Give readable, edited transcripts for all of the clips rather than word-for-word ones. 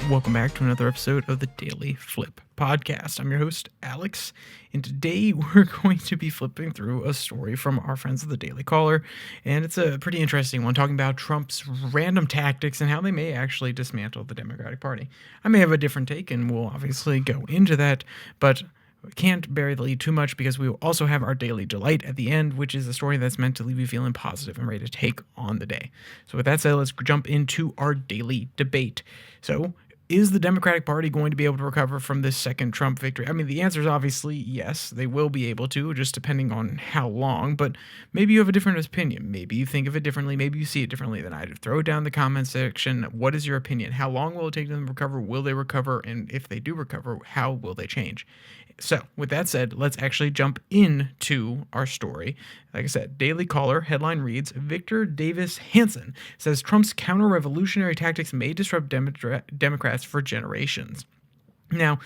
Welcome back to another episode of the Daily Flip podcast. I'm your host, Alex, and today we're going to be flipping through a story from our friends at the Daily Caller, and it's a pretty interesting one, talking about Trump's random tactics and how they may actually dismantle the Democratic Party. I may have a different take, and we'll obviously go into that, but can't bury the lead too much because we will also have our Daily Delight at the end, which is a story that's meant to leave you feeling positive and ready to take on the day. So with that said, let's jump into our daily debate. So, is the Democratic Party going to be able to recover from this second Trump victory? I mean, the answer is obviously yes, they will be able to, just depending on how long, but maybe you have a different opinion. Maybe you think of it differently. Maybe you see it differently than I do. Throw it down in the comment section. What is your opinion? How long will it take them to recover? Will they recover? And if they do recover, how will they change? So, with that said, let's actually jump into our story. Like I said, Daily Caller headline reads, Victor Davis Hanson says Trump's counter-revolutionary tactics may disrupt Democrats for generations. Now,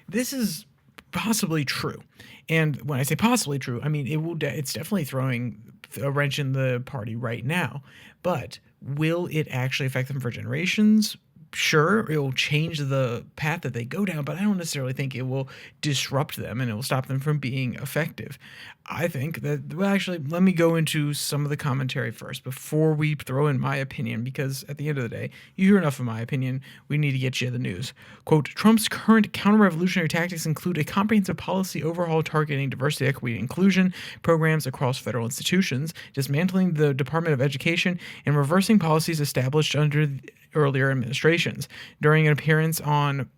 this is possibly true. And when I say possibly true, I mean it's definitely throwing a wrench in the party right now. But will it actually affect them for generations? Sure, it will change the path that they go down, but I don't necessarily think it will disrupt them and it will stop them from being effective. I think that, well, actually, let me go into some of the commentary first before we throw in my opinion, because at the end of the day, you hear enough of my opinion, we need to get you the news. Quote, Trump's current counter-revolutionary tactics include a comprehensive policy overhaul targeting diversity, equity, and inclusion programs across federal institutions, dismantling the Department of Education, and reversing policies established under earlier administrations. During an appearance on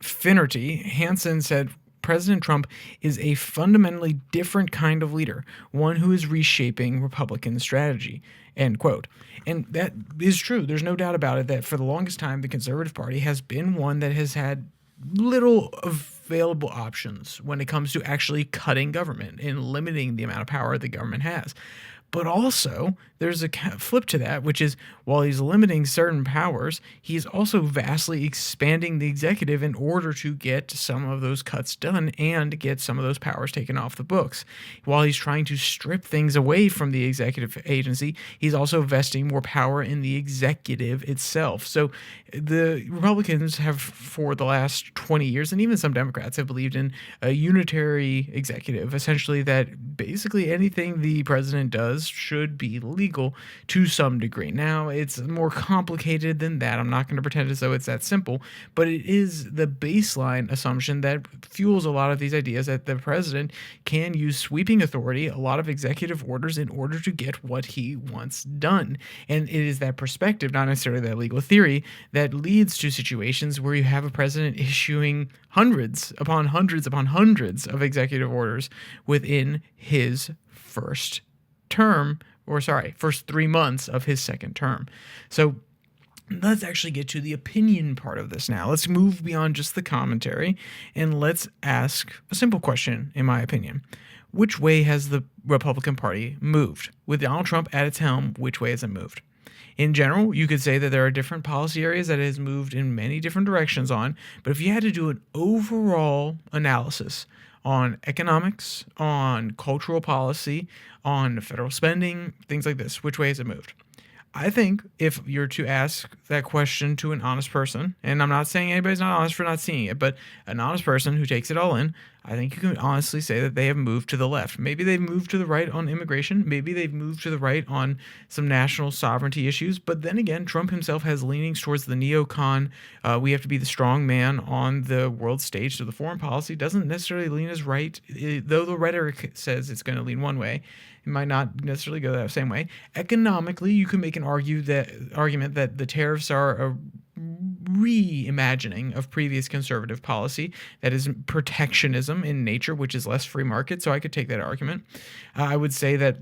Finnerty, Hansen said President Trump is a fundamentally different kind of leader, one who is reshaping Republican strategy, end quote. And that is true. There's no doubt about it that for the longest time, the Conservative Party has been one that has had little available options when it comes to actually cutting government and limiting the amount of power the government has. But also, there's a flip to that, which is while he's limiting certain powers, he's also vastly expanding the executive in order to get some of those cuts done and get some of those powers taken off the books. While he's trying to strip things away from the executive agency, he's also vesting more power in the executive itself. So the Republicans have, for the last 20 years, and even some Democrats have believed in a unitary executive, essentially that basically anything the president does should be legal to some degree. Now, it's more complicated than that. I'm not going to pretend as though it's that simple, but it is the baseline assumption that fuels a lot of these ideas that the president can use sweeping authority, a lot of executive orders, in order to get what he wants done. And it is that perspective, not necessarily that legal theory, that leads to situations where you have a president issuing hundreds upon hundreds upon hundreds of executive orders within his first 3 months of his second term. So let's actually get to the opinion part of this now. Let's move beyond just the commentary and let's ask a simple question, in my opinion. Which way has the Republican Party moved? With Donald Trump at its helm, which way has it moved? In general, you could say that there are different policy areas that it has moved in many different directions on, but if you had to do an overall analysis on economics, on cultural policy, on federal spending, things like this, which way has it moved? I think if you're to ask that question to an honest person, and I'm not saying anybody's not honest for not seeing it, but an honest person who takes it all in, I think you can honestly say that they have moved to the left. Maybe they've moved to the right on immigration. Maybe they've moved to the right on some national sovereignty issues. But then again, Trump himself has leanings towards the neocon. We have to be the strong man on the world stage. So the foreign policy doesn't necessarily lean as right, though the rhetoric says it's going to lean one way. It might not necessarily go that same way. Economically, you can make an argument that the tariffs are a reimagining of previous conservative policy that is protectionism in nature, which is less free market. So I could take that argument. I would say that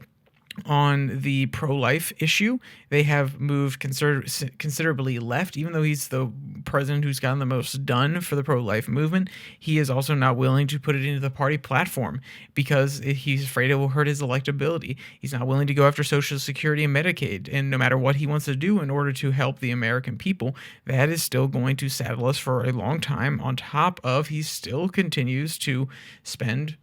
on the pro-life issue, they have moved considerably left. Even though he's the president who's gotten the most done for the pro-life movement, he is also not willing to put it into the party platform because he's afraid it will hurt his electability. He's not willing to go after Social Security and Medicaid, and no matter what he wants to do in order to help the American people, that is still going to saddle us for a long time. On top of, he still continues to spend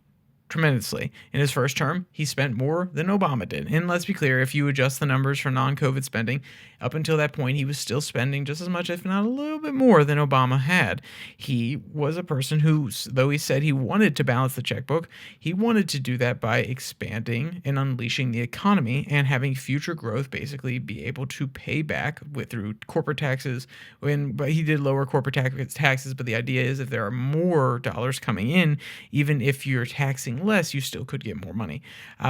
tremendously. In his first term, he spent more than Obama did. And let's be clear, if you adjust the numbers for non-COVID spending, up until that point, he was still spending just as much, if not a little bit more, than Obama had. He was a person who, though he said he wanted to balance the checkbook, he wanted to do that by expanding and unleashing the economy and having future growth basically be able to pay back through corporate taxes. But he did lower corporate taxes, but the idea is if there are more dollars coming in, even if you're taxing less, you still could get more money.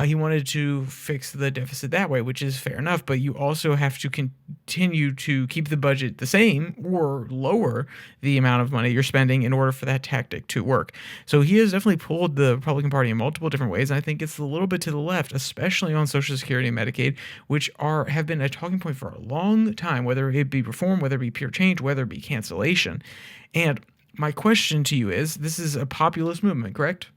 He wanted to fix the deficit that way, which is fair enough, but you also have to continue to keep the budget the same or lower the amount of money you're spending in order for that tactic to work. So he has definitely pulled the Republican Party in multiple different ways, and I think it's a little bit to the left, especially on Social Security and Medicaid, which have been a talking point for a long time, whether it be reform, whether it be pure change, whether it be cancellation. And my question to you is, this is a populist movement, correct?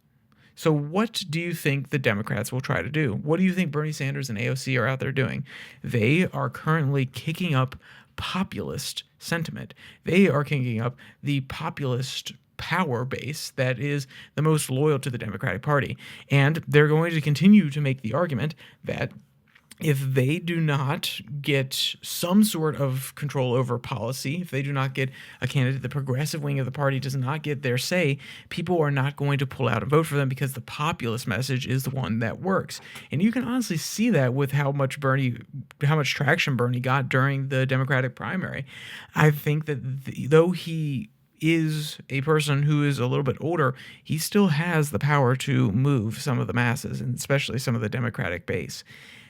So what do you think the Democrats will try to do? What do you think Bernie Sanders and AOC are out there doing? They are currently kicking up populist sentiment. They are kicking up the populist power base that is the most loyal to the Democratic Party. And they're going to continue to make the argument that if they do not get some sort of control over policy, if they do not get a candidate, the progressive wing of the party does not get their say, people are not going to pull out and vote for them because the populist message is the one that works. And you can honestly see that with how much traction Bernie got during the Democratic primary. I think that though he is a person who is a little bit older, he still has the power to move some of the masses, and especially some of the Democratic base.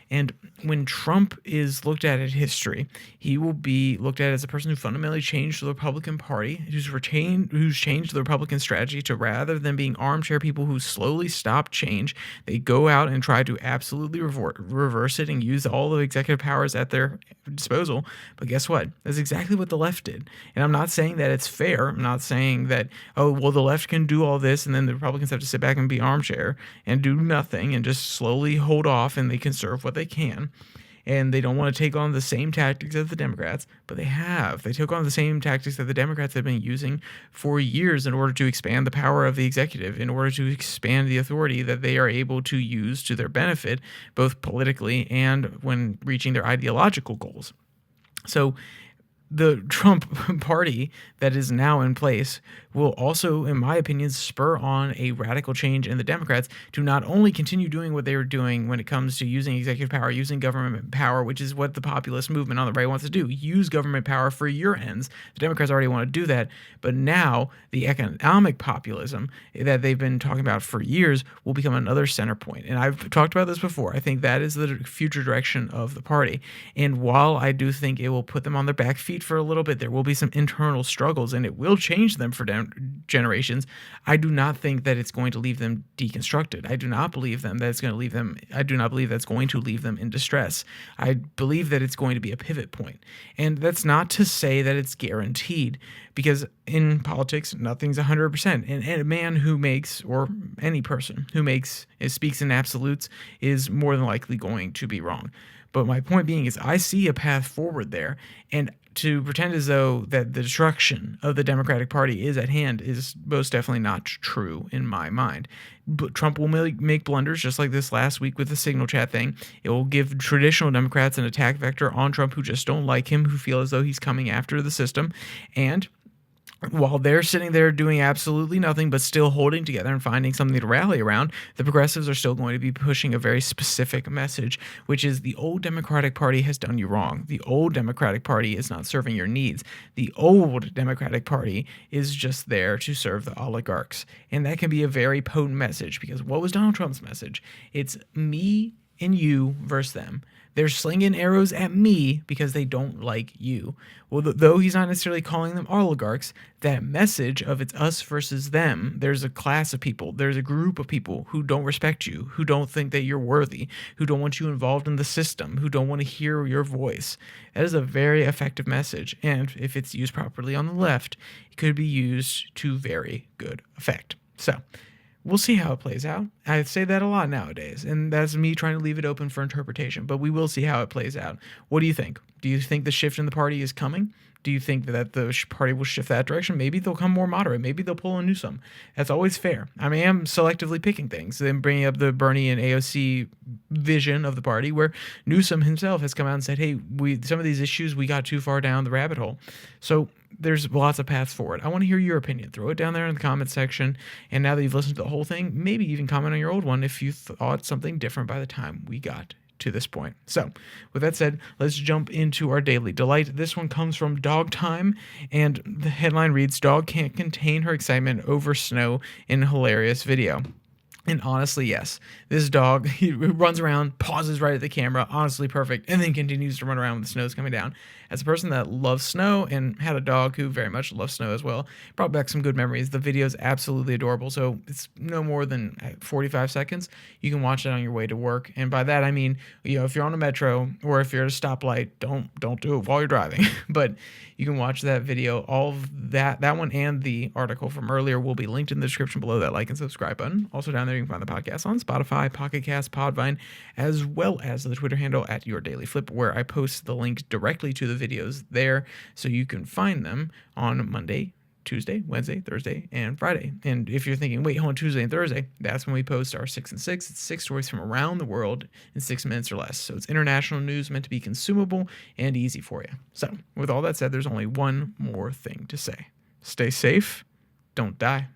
And when Trump is looked at in history, he will be looked at as a person who fundamentally changed the Republican Party, who's changed the Republican strategy to, rather than being armchair people who slowly stop change, they go out and try to absolutely reverse it and use all the executive powers at their disposal. But guess what? That's exactly what the left did. And I'm not saying that it's fair. I'm not saying that, oh, well, the left can do all this and then the Republicans have to sit back and be armchair and do nothing and just slowly hold off and they conserve what they can, and they don't want to take on the same tactics as the Democrats, but they took on the same tactics that the Democrats have been using for years in order to expand the power of the executive, in order to expand the authority that they are able to use to their benefit, both politically and when reaching their ideological goals. So the Trump party that is now in place will also, in my opinion, spur on a radical change in the Democrats to not only continue doing what they were doing when it comes to using executive power, using government power, which is what the populist movement on the right wants to do, use government power for your ends. The Democrats already want to do that, but now the economic populism that they've been talking about for years will become another center point. And I've talked about this before. I think that is the future direction of the party. And while I do think it will put them on their back feet for a little bit, there will be some internal struggles and it will change them for generations. I do not think that it's going to leave them deconstructed. I do not believe that's going to leave them in distress. I believe that it's going to be a pivot point. And that's not to say that it's guaranteed, because in politics, nothing's 100%. And a man who makes, or any person who speaks in absolutes is more than likely going to be wrong. But my point being is I see a path forward there, and to pretend as though that the destruction of the Democratic Party is at hand is most definitely not true in my mind. But Trump will make blunders just like this last week with the signal chat thing. It will give traditional Democrats an attack vector on Trump who just don't like him, who feel as though he's coming after the system. And while they're sitting there doing absolutely nothing but still holding together and finding something to rally around, the progressives are still going to be pushing a very specific message, which is the old Democratic Party has done you wrong. The old Democratic Party is not serving your needs. The old Democratic Party is just there to serve the oligarchs. And that can be a very potent message, because what was Donald Trump's message? It's me and you versus them. They're slinging arrows at me because they don't like you. Well, though he's not necessarily calling them oligarchs, that message of it's us versus them, there's a class of people, there's a group of people who don't respect you, who don't think that you're worthy, who don't want you involved in the system, who don't want to hear your voice. That is a very effective message. And if it's used properly on the left, it could be used to very good effect. So we'll see how it plays out. I say that a lot nowadays, and that's me trying to leave it open for interpretation, but we will see how it plays out. What do you think? Do you think the shift in the party is coming? Do you think that the party will shift that direction? Maybe they'll come more moderate. Maybe they'll pull a Newsom. That's always fair. I mean, I'm selectively picking things. Then bringing up the Bernie and AOC vision of the party, where Newsom himself has come out and said, "Hey, some of these issues we got too far down the rabbit hole." So there's lots of paths forward. I want to hear your opinion. Throw it down there in the comment section. And now that you've listened to the whole thing, maybe even comment on your old one if you thought something different by the time we got to this point. So, with that said, let's jump into our daily delight. This one comes from Dog Time, and the headline reads, "Dog can't contain her excitement over snow in hilarious video." And honestly, yes, this dog, he runs around, pauses right at the camera, honestly perfect, and then continues to run around when the snow's coming down. As a person that loves snow and had a dog who very much loves snow as well, brought back some good memories. The video is absolutely adorable, so it's no more than 45 seconds. You can watch it on your way to work, and by that I mean, if you're on a metro or if you're at a stoplight, don't do it while you're driving. But you can watch that video. All of that one and the article from earlier will be linked in the description below that like and subscribe button. Also down there you can find the podcast on Spotify, Pocket Cast, Podvine, as well as the Twitter handle at @YourDailyFlip, where I post the link directly to the videos there, so you can find them on Monday, Tuesday, Wednesday, Thursday, and Friday. And if you're thinking, wait, hold on, Tuesday and Thursday, that's when we post our 6 and 6. It's 6 stories from around the world in 6 minutes or less. So it's international news meant to be consumable and easy for you. So with all that said, there's only one more thing to say. Stay safe, don't die.